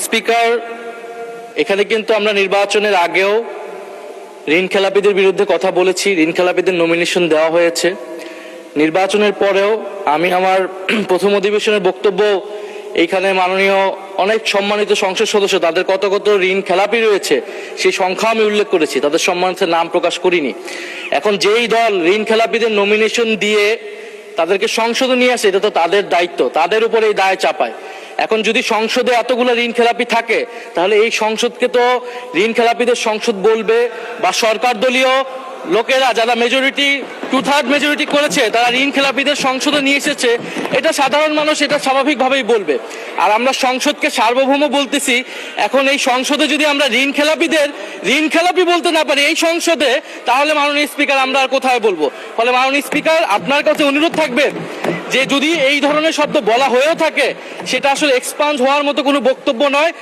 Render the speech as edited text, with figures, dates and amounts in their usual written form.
Speaker, এখানে কিন্তু আমরা নির্বাচনের আগেও ঋণ খেলাপিদের বিরুদ্ধে কথা বলেছি, ঋণ খেলাপিদের নমিনেশন দেওয়া হয়েছে। নির্বাচনের পরেও আমি আমার প্রথম অধিবেশনের বক্তব্য এইখানে মাননীয় অনেক সম্মানিত সংসদ সদস্য তাদের কত কত ঋণ খেলাপি রয়েছে সেই সংখ্যা আমি উল্লেখ করেছি, তাদের সম্মানিত নাম প্রকাশ করিনি। এখন যেই দল ঋণ খেলাপিদের নমিনেশন দিয়ে তাদেরকে সংসদে নিয়ে আসে, এটা তো তাদের দায়িত্ব, তাদের উপর এই দায় চাপায়। এখন যদি সংসদে এতগুলো ঋণ খেলাপি থাকে, তাহলে এই সংসদকে তো ঋণ খেলাপিদের সংসদ বলবে, বা সরকার দলীয় লোকেরা যারা মেজরিটি 2/3 মেজরিটি করেছে তারা ঋণ খেলাপিদের সংসদে নিয়ে এসেছে, এটা সাধারণ মানুষ এটা স্বাভাবিকভাবেই বলবে। আর আমরা সংসদকে সার্বভৌম বলতেছি, এখন এই সংসদে যদি আমরা ঋণ খেলাপি বলতে না পারি এই সংসদে, তাহলে মাননীয় স্পিকার আমরা আর কোথায় বলবো? ফলে মাননীয় স্পিকার, আপনার কাছে অনুরোধ থাকবে যে যদি এই ধরনের শব্দ বলা হয়েও থাকে, সেটা আসলে এক্সপাউন্ড হওয়ার মতো কোনো বক্তব্য নয়।